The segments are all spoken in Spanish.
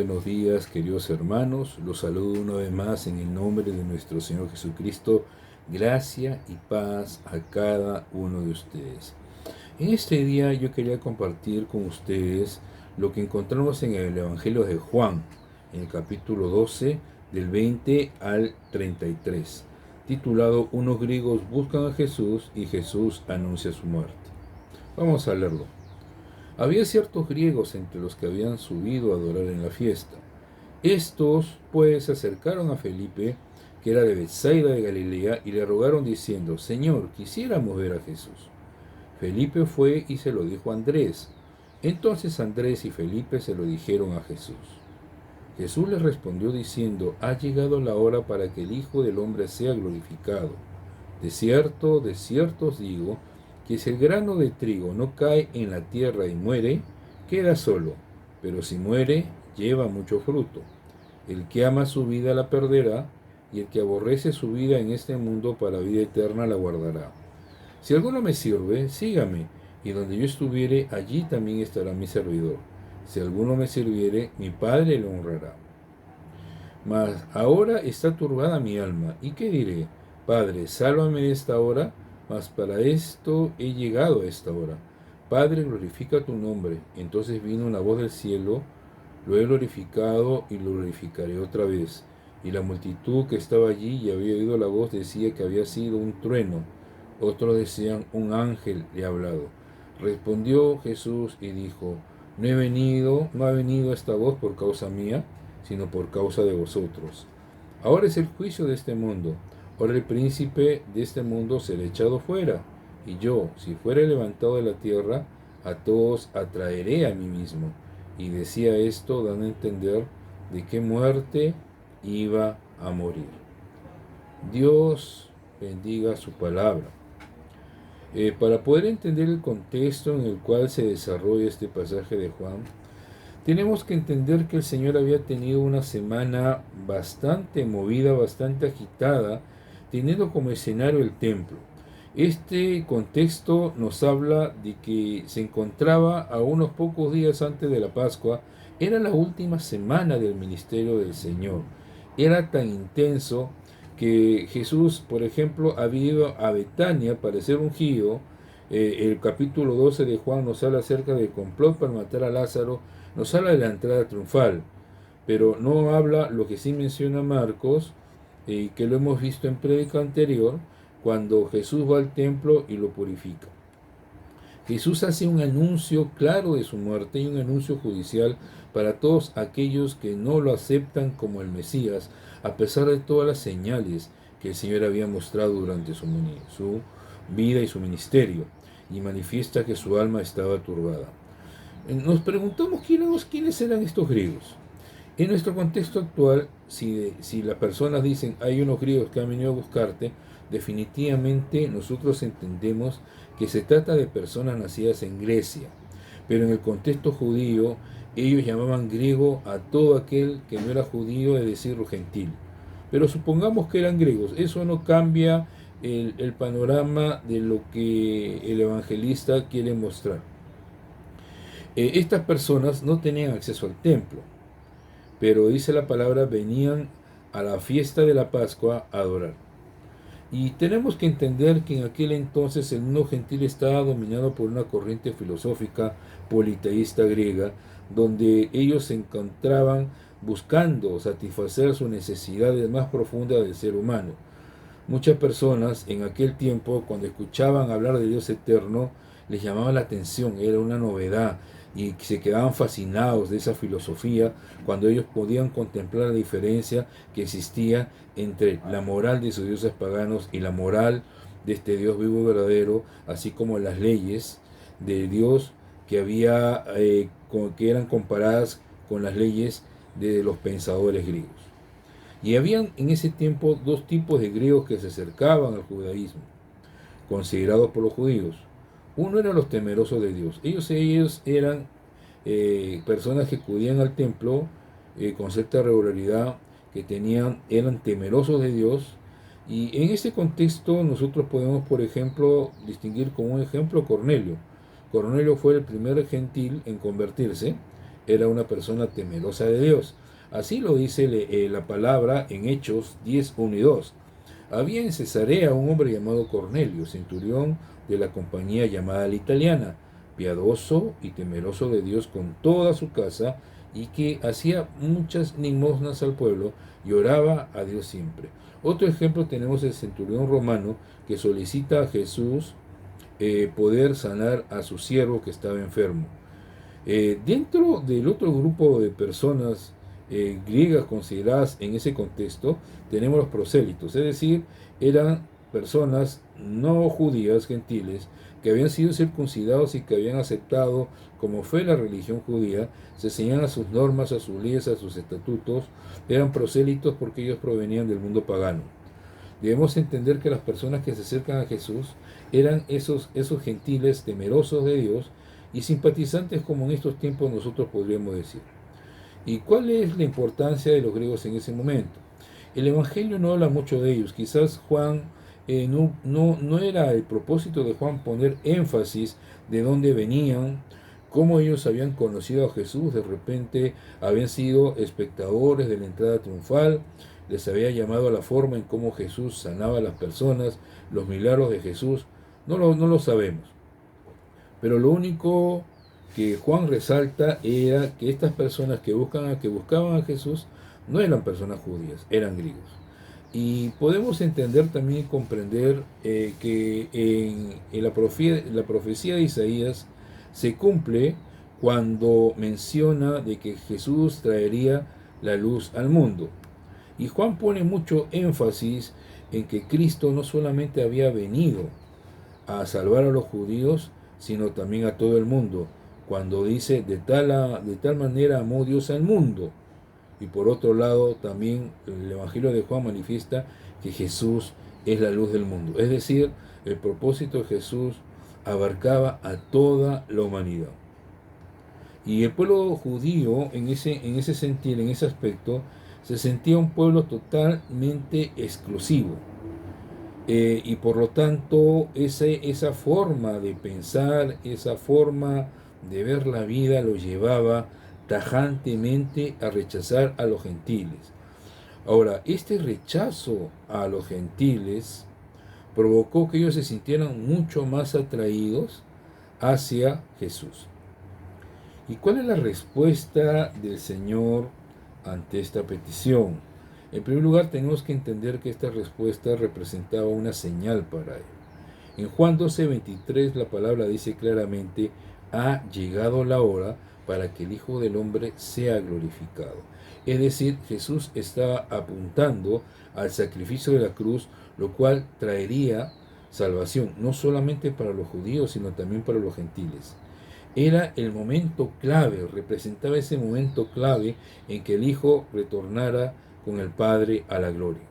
buenos días, queridos hermanos. Los saludo una vez más en el nombre de nuestro Señor Jesucristo. Gracia y paz a cada uno de ustedes. En este día yo quería compartir con ustedes lo que encontramos en el Evangelio de Juan, en el capítulo 12, del 20 al 33, titulado Unos griegos buscan a Jesús y Jesús anuncia su muerte. Vamos a leerlo. Había ciertos griegos entre los que habían subido a adorar en la fiesta. Estos, pues, se acercaron a Felipe, que era de Betsaida de Galilea, y le rogaron diciendo: Señor, quisiéramos ver a Jesús. Felipe fue y se lo dijo a Andrés. Entonces Andrés y Felipe se lo dijeron a Jesús. Jesús les respondió diciendo: Ha llegado la hora para que el Hijo del Hombre sea glorificado. De cierto os digo, que si el grano de trigo no cae en la tierra y muere, queda solo, pero si muere, lleva mucho fruto. El que ama su vida la perderá, y el que aborrece su vida en este mundo para vida eterna la guardará. Si alguno me sirve, sígame, y donde yo estuviere, allí también estará mi servidor. Si alguno me sirviere, mi Padre le honrará. Mas ahora está turbada mi alma, ¿y qué diré? Padre, sálvame de esta hora, mas para esto he llegado a esta hora. Padre, glorifica tu nombre. Entonces vino una voz del cielo: lo he glorificado y lo glorificaré otra vez. Y la multitud que estaba allí y había oído la voz decía que había sido un trueno. Otros decían: un ángel le ha hablado. Respondió Jesús y dijo: no ha venido esta voz por causa mía, sino por causa de vosotros. Ahora es el juicio de este mundo. Ahora el príncipe de este mundo será echado fuera. Y yo, si fuere levantado de la tierra, a todos atraeré a mí mismo. Y decía esto dando a entender de qué muerte iba a morir. Dios bendiga su palabra. Para poder entender el contexto en el cual se desarrolla este pasaje de Juan, tenemos que entender que el Señor había tenido una semana bastante movida, bastante agitada, teniendo como escenario el templo. Este contexto nos habla de que se encontraba a unos pocos días antes de la Pascua. Era la última semana del ministerio del Señor. Era tan intenso que Jesús, por ejemplo, había ido a Betania para ser ungido. El capítulo 12 de Juan nos habla acerca del complot para matar a Lázaro, nos habla de la entrada triunfal, pero no habla lo que sí menciona Marcos, que lo hemos visto en prédica anterior, cuando Jesús va al templo y lo purifica. Jesús hace un anuncio claro de su muerte y un anuncio judicial para todos aquellos que no lo aceptan como el Mesías, a pesar de todas las señales que el Señor había mostrado durante su vida y su ministerio, y manifiesta que su alma estaba turbada. Nos preguntamos quiénes eran estos griegos. En nuestro contexto actual, si las personas dicen hay unos griegos que han venido a buscarte, definitivamente nosotros entendemos que se trata de personas nacidas en Grecia. Pero en el contexto judío, ellos llamaban griego a todo aquel que no era judío, es decir, gentil. Pero supongamos que eran griegos. Eso no cambia el panorama de lo que el evangelista quiere mostrar. Estas personas no tenían acceso al templo, pero dice la palabra, venían a la fiesta de la Pascua a adorar. Y tenemos que entender que en aquel entonces el mundo gentil estaba dominado por una corriente filosófica politeísta griega, donde ellos se encontraban buscando satisfacer sus necesidades más profundas del ser humano. Muchas personas en aquel tiempo, cuando escuchaban hablar de Dios eterno, les llamaba la atención, era una novedad, y se quedaban fascinados de esa filosofía cuando ellos podían contemplar la diferencia que existía entre la moral de sus dioses paganos y la moral de este Dios vivo y verdadero, así como las leyes de Dios que eran comparadas con las leyes de los pensadores griegos. Y habían en ese tiempo dos tipos de griegos que se acercaban al judaísmo, considerados por los judíos. Uno eran los temerosos de Dios. Ellos eran personas que acudían al templo con cierta regularidad, que eran temerosos de Dios. Y en ese contexto nosotros podemos, por ejemplo, distinguir como un ejemplo Cornelio. Cornelio fue el primer gentil en convertirse, era una persona temerosa de Dios. Así lo dice la palabra en Hechos 10, 1 y 2. Había en Cesarea un hombre llamado Cornelio, centurión de la compañía llamada la Italiana, piadoso y temeroso de Dios con toda su casa, y que hacía muchas limosnas al pueblo y oraba a Dios siempre. Otro ejemplo tenemos el centurión romano que solicita a Jesús poder sanar a su siervo que estaba enfermo. Dentro del otro grupo de personas griegas consideradas en ese contexto, tenemos los prosélitos, es decir, eran personas no judías, gentiles, que habían sido circuncidados y que habían aceptado como fue la religión judía, se ceñían a sus normas, a sus leyes, a sus estatutos, eran prosélitos porque ellos provenían del mundo pagano. Debemos entender que las personas que se acercan a Jesús eran esos gentiles temerosos de Dios y simpatizantes, como en estos tiempos nosotros podríamos decir. ¿Y cuál es la importancia de los griegos en ese momento? El Evangelio no habla mucho de ellos. Quizás Juan no era el propósito de Juan poner énfasis de dónde venían, cómo ellos habían conocido a Jesús. De repente habían sido espectadores de la entrada triunfal, les había llamado a la forma en cómo Jesús sanaba a las personas, los milagros de Jesús. No lo sabemos. Pero lo único que Juan resalta era que estas personas que buscaban a Jesús no eran personas judías, eran griegos. Y podemos entender también y comprender que en la profecía de Isaías se cumple cuando menciona de que Jesús traería la luz al mundo. Y Juan pone mucho énfasis en que Cristo no solamente había venido a salvar a los judíos, sino también a todo el mundo, cuando dice de tal manera amó Dios al mundo. Y por otro lado también el Evangelio de Juan manifiesta que Jesús es la luz del mundo, es decir, el propósito de Jesús abarcaba a toda la humanidad. Y el pueblo judío en ese sentido, en ese aspecto, se sentía un pueblo totalmente exclusivo. Y por lo tanto esa forma de pensar, esa forma de ver la vida lo llevaba tajantemente a rechazar a los gentiles. Ahora, este rechazo a los gentiles provocó que ellos se sintieran mucho más atraídos hacia Jesús. ¿Y cuál es la respuesta del Señor ante esta petición? En primer lugar, tenemos que entender que esta respuesta representaba una señal para él. En Juan 12:23 la palabra dice claramente: ha llegado la hora para que el Hijo del Hombre sea glorificado. Es decir, Jesús estaba apuntando al sacrificio de la cruz, lo cual traería salvación, no solamente para los judíos, sino también para los gentiles. Era el momento clave, representaba ese momento clave en que el Hijo retornara con el Padre a la gloria.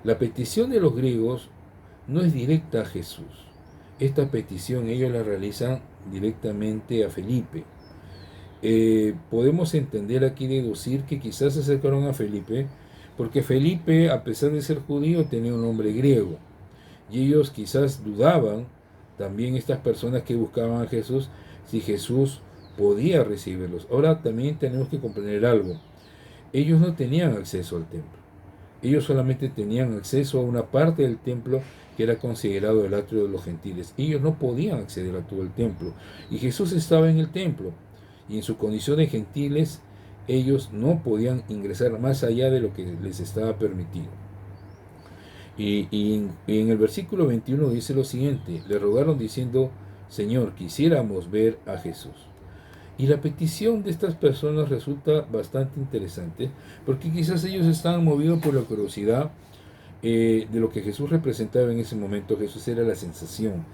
La petición de los griegos no es directa a Jesús. Esta petición ellos la realizan directamente a Felipe. Podemos entender aquí, deducir que quizás se acercaron a Felipe porque Felipe, a pesar de ser judío, tenía un nombre griego. Y ellos quizás dudaban, también estas personas que buscaban a Jesús, si Jesús podía recibirlos. Ahora también tenemos que comprender algo. Ellos no tenían acceso al templo. Ellos solamente tenían acceso a una parte del templo que era considerado el atrio de los gentiles. Ellos no podían acceder a todo el templo. Y Jesús estaba en el templo. Y en su condición de gentiles, ellos no podían ingresar más allá de lo que les estaba permitido. Y en el versículo 21 dice lo siguiente: le rogaron diciendo: Señor, quisiéramos ver a Jesús. Y la petición de estas personas resulta bastante interesante, porque quizás ellos estaban movidos por la curiosidad de lo que Jesús representaba en ese momento. Jesús era la sensación.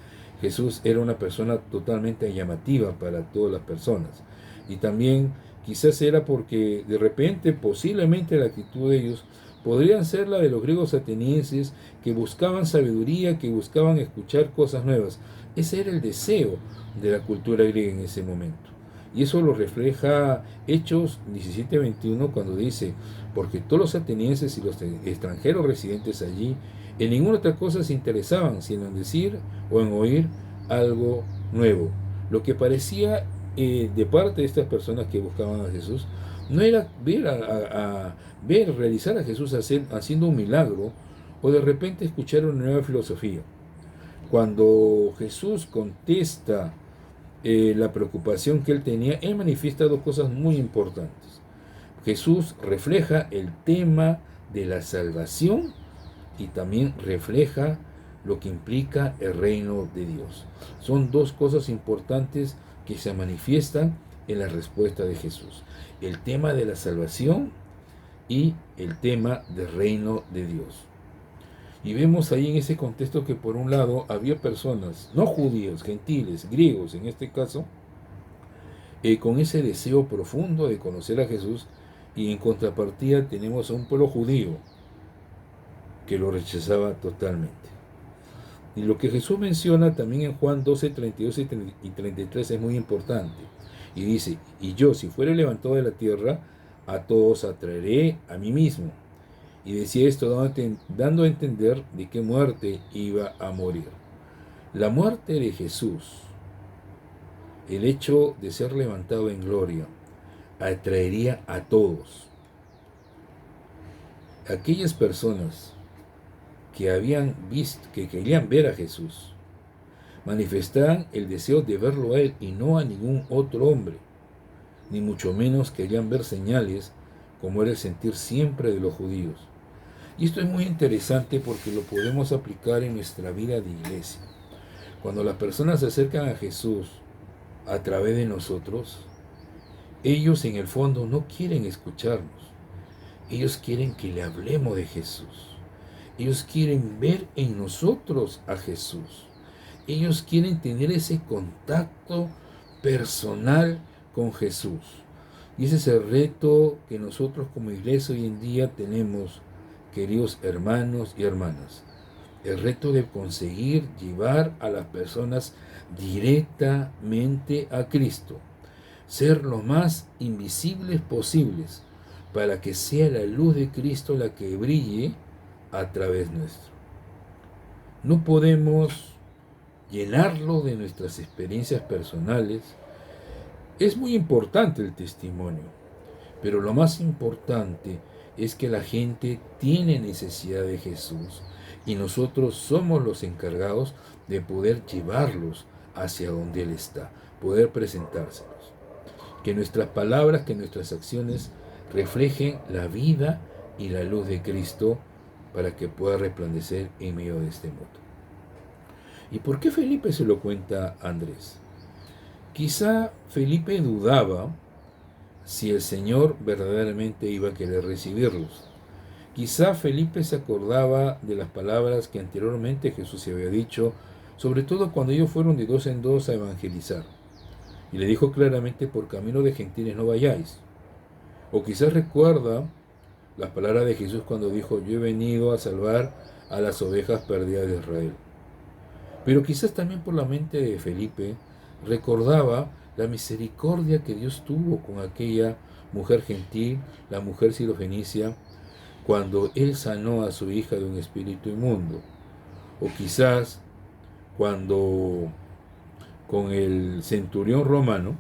Jesús era una persona totalmente llamativa para todas las personas. Y también quizás era porque de repente, posiblemente la actitud de ellos podrían ser la de los griegos atenienses, que buscaban sabiduría, que buscaban escuchar cosas nuevas. Ese era el deseo de la cultura griega en ese momento. Y eso lo refleja Hechos 17:21, cuando dice: porque todos los atenienses y los extranjeros residentes allí en ninguna otra cosa se interesaban, sino en decir o en oír algo nuevo. Lo que parecía de parte de estas personas que buscaban a Jesús no era ver realizar a Jesús haciendo un milagro o de repente escuchar una nueva filosofía. Cuando Jesús contesta la preocupación que él tenía, él manifiesta dos cosas muy importantes. Jesús refleja el tema de la salvación y también refleja lo que implica el reino de Dios. Son dos cosas importantes que se manifiestan en la respuesta de Jesús. El tema de la salvación y el tema del reino de Dios. Y vemos ahí en ese contexto que por un lado había personas, no judíos, gentiles, griegos en este caso, con ese deseo profundo de conocer a Jesús, y en contrapartida tenemos a un pueblo judío que lo rechazaba totalmente. Y lo que Jesús menciona también en Juan 12, 32 y 33 es muy importante. Y dice, y yo, si fuere levantado de la tierra, a todos atraeré a mí mismo. Y decía esto dando a entender de qué muerte iba a morir. La muerte de Jesús, el hecho de ser levantado en gloria, atraería a todos. Aquellas personas que habían visto, que querían ver a Jesús, manifestaban el deseo de verlo a él y no a ningún otro hombre, ni mucho menos querían ver señales como era el sentir siempre de los judíos. Y esto es muy interesante porque lo podemos aplicar en nuestra vida de iglesia. Cuando las personas se acercan a Jesús a través de nosotros, ellos en el fondo no quieren escucharnos. Ellos quieren que le hablemos de Jesús. Ellos quieren ver en nosotros a Jesús. Ellos quieren tener ese contacto personal con Jesús. Y ese es el reto que nosotros como iglesia hoy en día tenemos, queridos hermanos y hermanas. El reto de conseguir llevar a las personas directamente a Cristo. Ser lo más invisibles posibles para que sea la luz de Cristo la que brille a través nuestro. No podemos llenarlo de nuestras experiencias personales. Es muy importante el testimonio, pero lo más importante es que la gente tiene necesidad de Jesús y nosotros somos los encargados de poder llevarlos hacia donde Él está, poder presentárselos. Que nuestras palabras, que nuestras acciones reflejen la vida y la luz de Cristo para que pueda resplandecer en medio de este mundo. ¿Y por qué Felipe se lo cuenta a Andrés? Quizá Felipe dudaba si el Señor verdaderamente iba a querer recibirlos. Quizá Felipe se acordaba de las palabras que anteriormente Jesús se había dicho, sobre todo cuando ellos fueron de dos en dos a evangelizar. Y le dijo claramente, por camino de gentiles no vayáis. O quizás recuerda las palabras de Jesús cuando dijo, yo he venido a salvar a las ovejas perdidas de Israel. Pero quizás también por la mente de Felipe recordaba la misericordia que Dios tuvo con aquella mujer gentil, la mujer sirofenicia, cuando Él sanó a su hija de un espíritu inmundo. O quizás cuando con el centurión romano,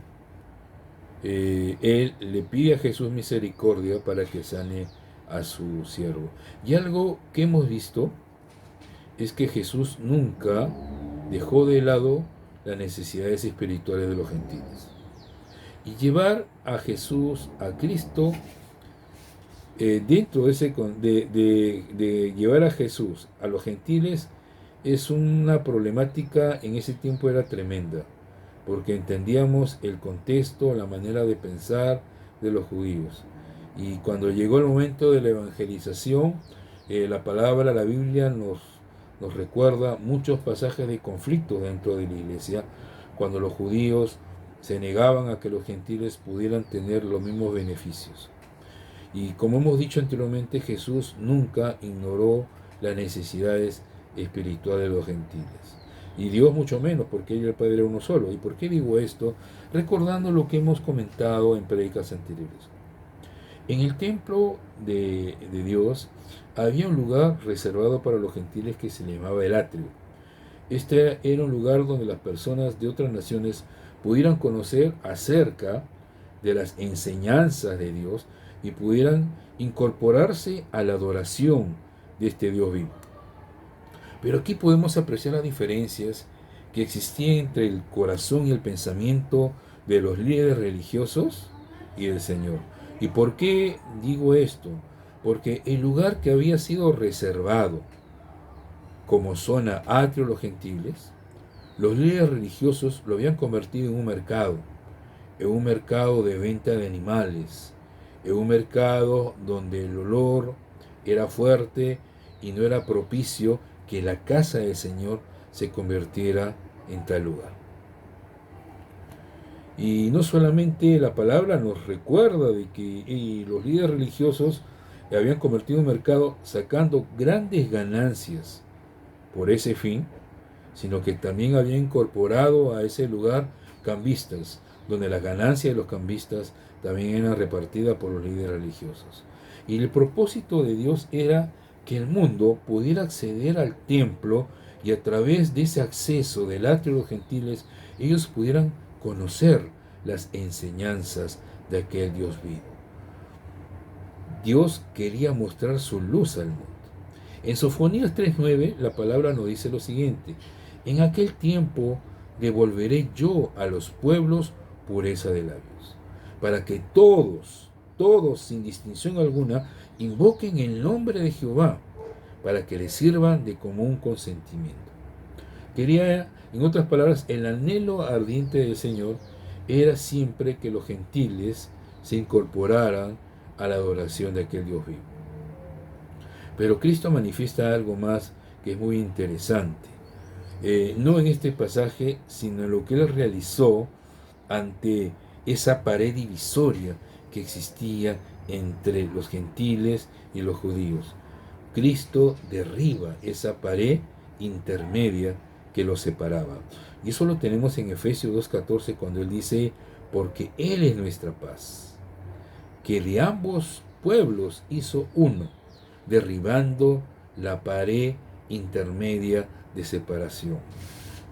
él le pide a Jesús misericordia para que sane a su siervo. Y algo que hemos visto es que Jesús nunca dejó de lado las necesidades espirituales de los gentiles. Y llevar a Jesús, a Cristo, dentro de ese de llevar a Jesús a los gentiles es una problemática, en ese tiempo era tremenda, porque entendíamos el contexto, la manera de pensar de los judíos. Y cuando llegó el momento de la evangelización, la palabra, la Biblia nos recuerda muchos pasajes de conflicto dentro de la iglesia, cuando los judíos se negaban a que los gentiles pudieran tener los mismos beneficios. Y como hemos dicho anteriormente, Jesús nunca ignoró las necesidades espirituales de los gentiles. Y Dios mucho menos, porque Él y el Padre era uno solo. ¿Y por qué digo esto? Recordando lo que hemos comentado en prédicas anteriores. En el templo de Dios había un lugar reservado para los gentiles que se llamaba el atrio. Este era un lugar donde las personas de otras naciones pudieran conocer acerca de las enseñanzas de Dios y pudieran incorporarse a la adoración de este Dios vivo. Pero aquí podemos apreciar las diferencias que existían entre el corazón y el pensamiento de los líderes religiosos y el Señor. ¿Y por qué digo esto? Porque el lugar que había sido reservado como zona atrio a los gentiles, los líderes religiosos lo habían convertido en un mercado de venta de animales, en un mercado donde el olor era fuerte y no era propicio que la casa del Señor se convirtiera en tal lugar. Y no solamente la palabra nos recuerda de que los líderes religiosos habían convertido un mercado sacando grandes ganancias por ese fin, sino que también había incorporado a ese lugar cambistas, donde las ganancias de los cambistas también eran repartidas por los líderes religiosos. Y el propósito de Dios era que el mundo pudiera acceder al templo y a través de ese acceso del atrio de los gentiles, ellos pudieran conocer las enseñanzas de aquel Dios vivo. Dios quería mostrar su luz al mundo. En Sofonías 3:9 la palabra nos dice lo siguiente: en aquel tiempo devolveré yo a los pueblos pureza de labios, para que todos sin distinción alguna, invoquen el nombre de Jehová, para que le sirvan de común consentimiento. Quería, en otras palabras, el anhelo ardiente del Señor era siempre que los gentiles se incorporaran a la adoración de aquel Dios vivo. Pero Cristo manifiesta algo más que es muy interesante. No en este pasaje, sino en lo que Él realizó ante esa pared divisoria que existía entre los gentiles y los judíos. Cristo derriba esa pared intermedia que los separaba. Y eso lo tenemos en Efesios 2:14 cuando Él dice: porque Él es nuestra paz, que de ambos pueblos hizo uno, derribando la pared intermedia de separación.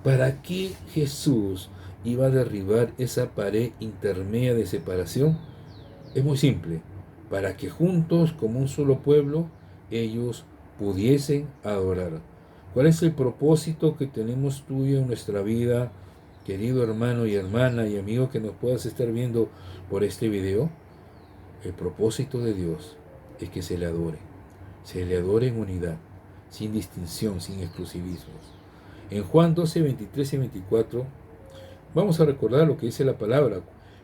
¿Para qué Jesús iba a derribar esa pared intermedia de separación? Es muy simple: para que juntos, como un solo pueblo, ellos pudiesen adorar. ¿Cuál es el propósito que tenemos tú y yo en nuestra vida, querido hermano y hermana y amigo que nos puedas estar viendo por este video? El propósito de Dios es que se le adore en unidad, sin distinción, sin exclusivismos. En Juan 12, 23 y 24, vamos a recordar lo que dice la palabra.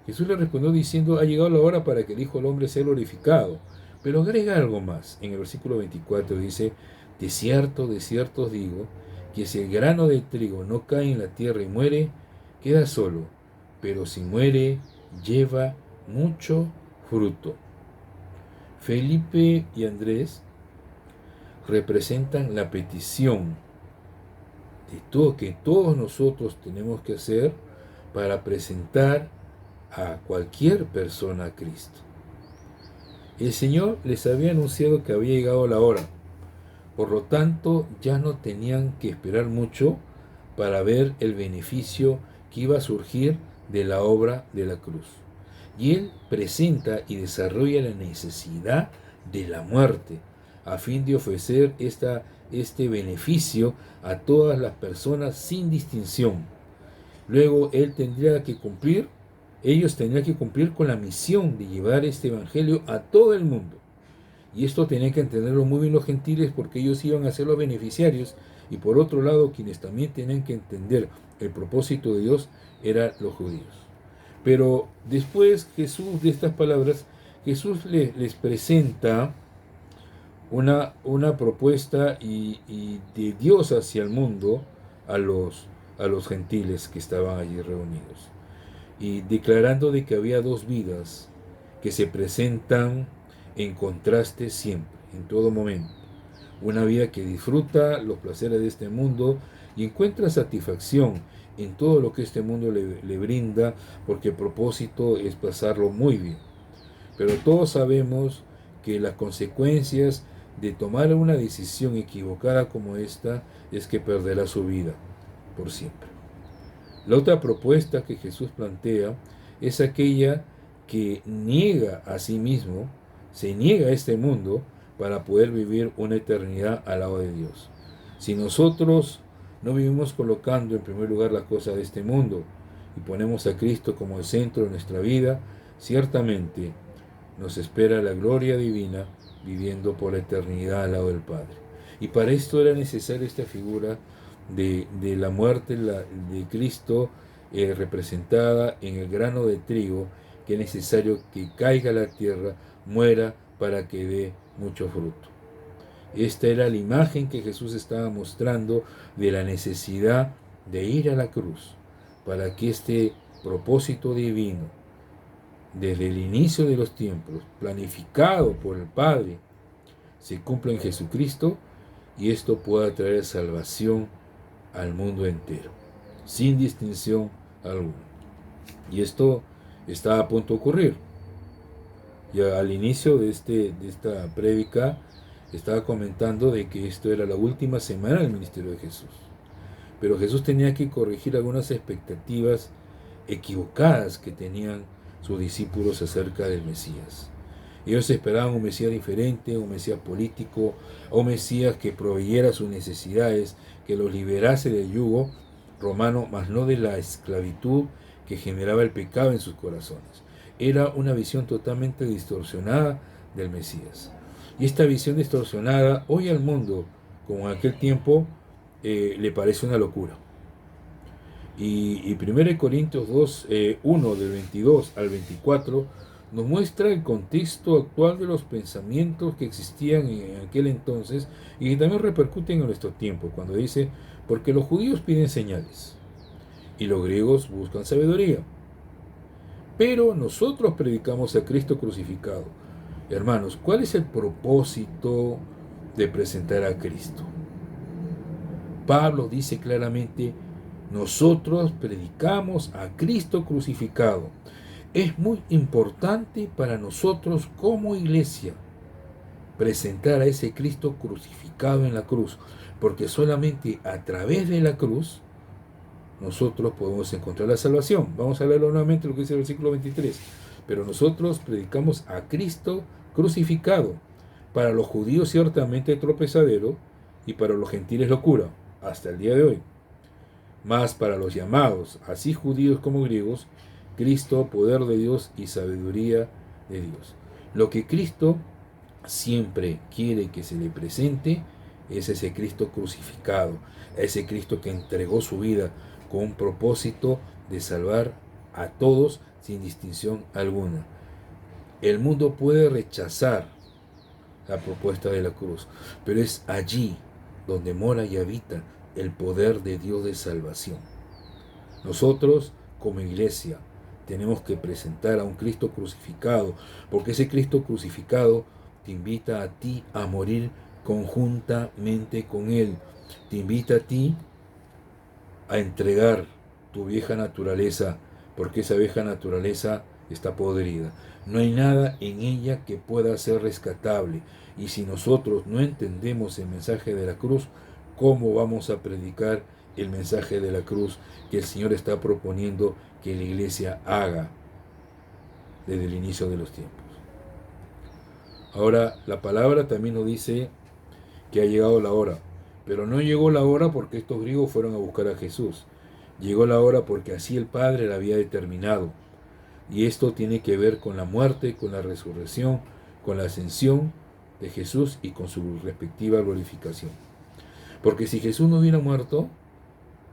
Jesús le respondió diciendo: ha llegado la hora para que el Hijo del Hombre sea glorificado. Pero agrega algo más. En el versículo 24 dice: de cierto os digo, que si el grano de trigo no cae en la tierra y muere, queda solo, pero si muere, lleva mucho fruto. Felipe y Andrés representan la petición de todo que todos nosotros tenemos que hacer para presentar a cualquier persona a Cristo. El Señor les había anunciado que había llegado la hora, por lo tanto ya no tenían que esperar mucho para ver el beneficio que iba a surgir de la obra de la cruz. Y Él presenta y desarrolla la necesidad de la muerte, a fin de ofrecer este beneficio a todas las personas sin distinción. Luego ellos tendrían que cumplir con la misión de llevar este evangelio a todo el mundo. Y esto tenían que entenderlo muy bien los gentiles, porque ellos iban a ser los beneficiarios, y por otro lado quienes también tenían que entender el propósito de Dios eran los judíos. Pero después Jesús, de estas palabras, Jesús les presenta una propuesta y de Dios hacia el mundo a los gentiles que estaban allí reunidos, y declarando de que había dos vidas que se presentan en contraste siempre, en todo momento. Una vida que disfruta los placeres de este mundo y encuentra satisfacción en todo lo que este mundo le brinda, porque el propósito es pasarlo muy bien. Pero todos sabemos que las consecuencias de tomar una decisión equivocada como esta es que perderá su vida por siempre. La otra propuesta que Jesús plantea es aquella que niega a sí mismo, se niega a este mundo para poder vivir una eternidad al lado de Dios. Si nosotros no vivimos colocando en primer lugar las cosas de este mundo y ponemos a Cristo como el centro de nuestra vida, ciertamente nos espera la gloria divina viviendo por la eternidad al lado del Padre. Y para esto era necesaria esta figura de la muerte de Cristo representada en el grano de trigo, que es necesario que caiga a la tierra, muera para que dé mucho fruto. Esta era la imagen que Jesús estaba mostrando de la necesidad de ir a la cruz para que este propósito divino, desde el inicio de los tiempos, planificado por el Padre, se cumpla en Jesucristo y esto pueda traer salvación al mundo entero, sin distinción alguna. Y esto está a punto de ocurrir. Ya al inicio de esta prédica estaba comentando de que esto era la última semana del ministerio de Jesús. Pero Jesús tenía que corregir algunas expectativas equivocadas que tenían sus discípulos acerca del Mesías. Ellos esperaban un Mesías diferente, un Mesías político, un Mesías que proveyera sus necesidades, que los liberase del yugo romano, mas no de la esclavitud que generaba el pecado en sus corazones. Era una visión totalmente distorsionada del Mesías. Y esta visión distorsionada, hoy al mundo, como en aquel tiempo, le parece una locura. Y 1 Corintios 2, 1 del 22 al 24, nos muestra el contexto actual de los pensamientos que existían en aquel entonces y que también repercuten en nuestro tiempo, cuando dice, porque los judíos piden señales y los griegos buscan sabiduría, pero nosotros predicamos a Cristo crucificado. Hermanos, ¿cuál es el propósito de presentar a Cristo? Pablo dice claramente, nosotros predicamos a Cristo crucificado. Es muy importante para nosotros como iglesia presentar a ese Cristo crucificado en la cruz, porque solamente a través de la cruz nosotros podemos encontrar la salvación. Vamos a leerlo nuevamente lo que dice el versículo 23. Pero nosotros predicamos a Cristo crucificado, para los judíos ciertamente tropezadero y para los gentiles locura, hasta el día de hoy. Mas para los llamados, así judíos como griegos, Cristo, poder de Dios y sabiduría de Dios. Lo que Cristo siempre quiere que se le presente es ese Cristo crucificado, ese Cristo que entregó su vida con un propósito de salvar a todos sin distinción alguna. El mundo puede rechazar la propuesta de la cruz, pero es allí donde mora y habita el poder de Dios de salvación. Nosotros, como iglesia, tenemos que presentar a un Cristo crucificado, porque ese Cristo crucificado te invita a ti a morir conjuntamente con Él. Te invita a ti a entregar tu vieja naturaleza, porque esa vieja naturaleza está podrida. No hay nada en ella que pueda ser rescatable. Y si nosotros no entendemos el mensaje de la cruz, ¿cómo vamos a predicar el mensaje de la cruz que el Señor está proponiendo que la iglesia haga desde el inicio de los tiempos? Ahora, la palabra también nos dice que ha llegado la hora, pero no llegó la hora porque estos griegos fueron a buscar a Jesús. Llegó la hora porque así el Padre la había determinado. Y esto tiene que ver con la muerte, con la resurrección, con la ascensión de Jesús y con su respectiva glorificación. Porque si Jesús no hubiera muerto,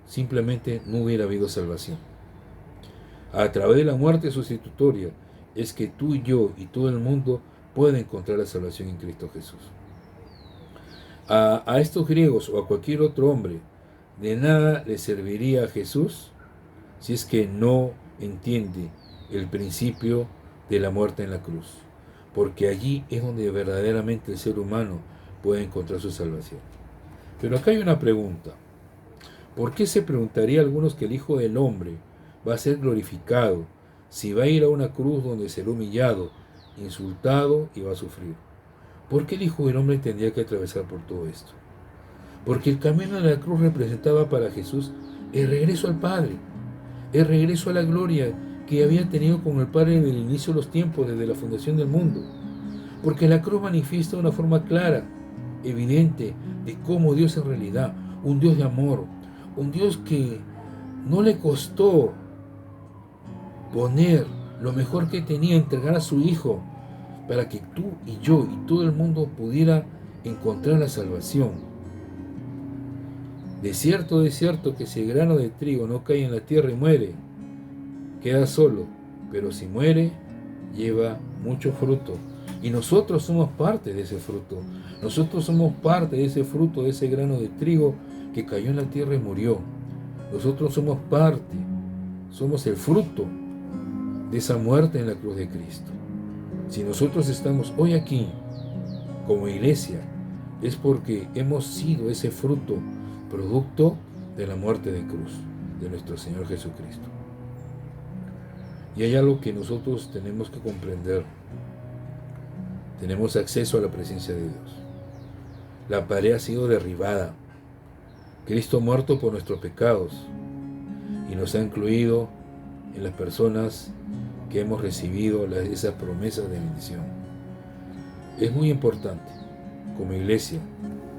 simplemente no hubiera habido salvación. A través de la muerte sustitutoria es que tú y yo y todo el mundo pueden encontrar la salvación en Cristo Jesús. A estos griegos o a cualquier otro hombre, de nada le serviría a Jesús si es que no entiende el principio de la muerte en la cruz, porque allí es donde verdaderamente el ser humano puede encontrar su salvación. Pero acá hay una pregunta. ¿Por qué se preguntaría a algunos que el Hijo del Hombre va a ser glorificado si va a ir a una cruz donde será humillado, insultado y va a sufrir? ¿Por qué el Hijo del Hombre tendría que atravesar por todo esto? Porque el camino de la cruz representaba para Jesús el regreso al Padre. el regreso a la gloria que había tenido con el Padre desde el inicio de los tiempos, desde la fundación del mundo. Porque la cruz manifiesta de una forma clara, evidente, de cómo Dios en realidad, un Dios de amor, un Dios que no le costó poner lo mejor que tenía, entregar a su Hijo, para que tú y yo y todo el mundo pudiera encontrar la salvación. De cierto que si el grano de trigo no cae en la tierra y muere, queda solo, pero si muere, lleva mucho fruto. Y nosotros somos parte de ese fruto. Nosotros somos parte de ese fruto, de ese grano de trigo que cayó en la tierra y murió. Nosotros somos parte, somos el fruto de esa muerte en la cruz de Cristo. Si nosotros estamos hoy aquí como iglesia, es porque hemos sido ese fruto, producto de la muerte de cruz de nuestro Señor Jesucristo. Y hay algo que nosotros tenemos que comprender. Tenemos acceso a la presencia de Dios. La pared ha sido derribada. Cristo ha muerto por nuestros pecados y nos ha incluido en las personas que hemos recibido esas promesas de bendición. Es muy importante, como iglesia,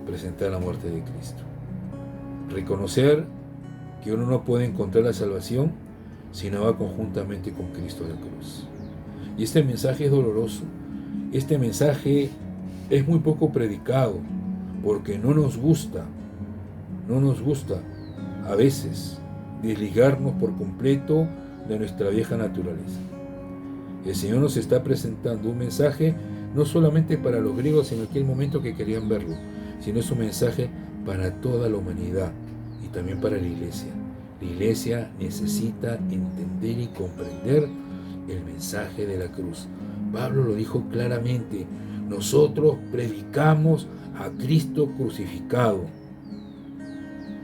presentar la muerte de Cristo. Reconocer que uno no puede encontrar la salvación si no va conjuntamente con Cristo a la cruz. Y este mensaje es doloroso. Este mensaje es muy poco predicado porque no nos gusta a veces desligarnos por completo de nuestra vieja naturaleza. El Señor nos está presentando un mensaje no solamente para los griegos en aquel momento que querían verlo, sino es un mensaje para toda la humanidad y también para la iglesia. La iglesia necesita entender y comprender el mensaje de la cruz. Pablo lo dijo claramente: nosotros predicamos a Cristo crucificado.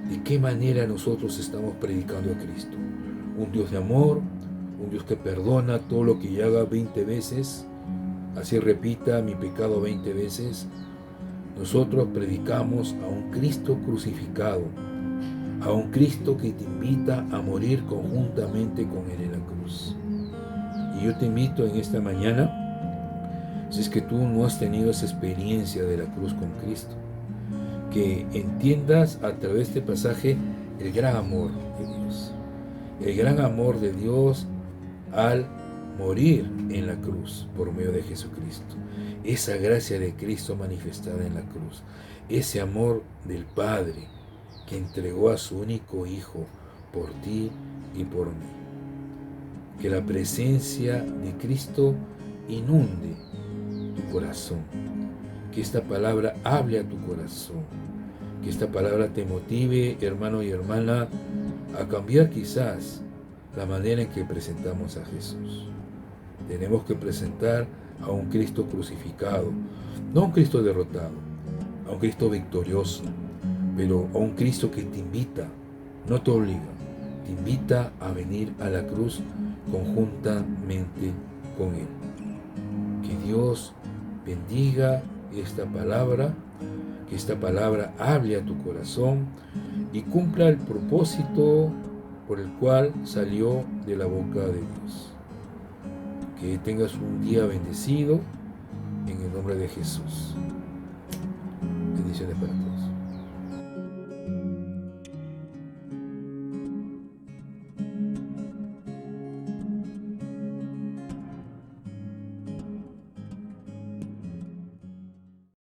¿De qué manera nosotros estamos predicando a Cristo? Un Dios de amor, un Dios que perdona todo lo que yo haga 20 veces, así repita mi pecado 20 veces. Nosotros predicamos a un Cristo crucificado, a un Cristo que te invita a morir conjuntamente con Él en la cruz. Y yo te invito en esta mañana, si es que tú no has tenido esa experiencia de la cruz con Cristo, que entiendas a través de este pasaje el gran amor de Dios. El gran amor de Dios al morir en la cruz por medio de Jesucristo. Esa gracia de Cristo manifestada en la cruz. Ese amor del Padre que entregó a su único Hijo por ti y por mí. Que la presencia de Cristo inunde tu corazón. Que esta palabra hable a tu corazón. Que esta palabra te motive, hermano y hermana, a cambiar quizás la manera en que presentamos a Jesús. Tenemos que presentar a un Cristo crucificado, no a un Cristo derrotado, a un Cristo victorioso, pero a un Cristo que te invita, no te obliga, te invita a venir a la cruz conjuntamente con Él. Que Dios bendiga esta palabra, que esta palabra hable a tu corazón y cumpla el propósito por el cual salió de la boca de Dios. Que tengas un día bendecido en el nombre de Jesús. Bendiciones para todos.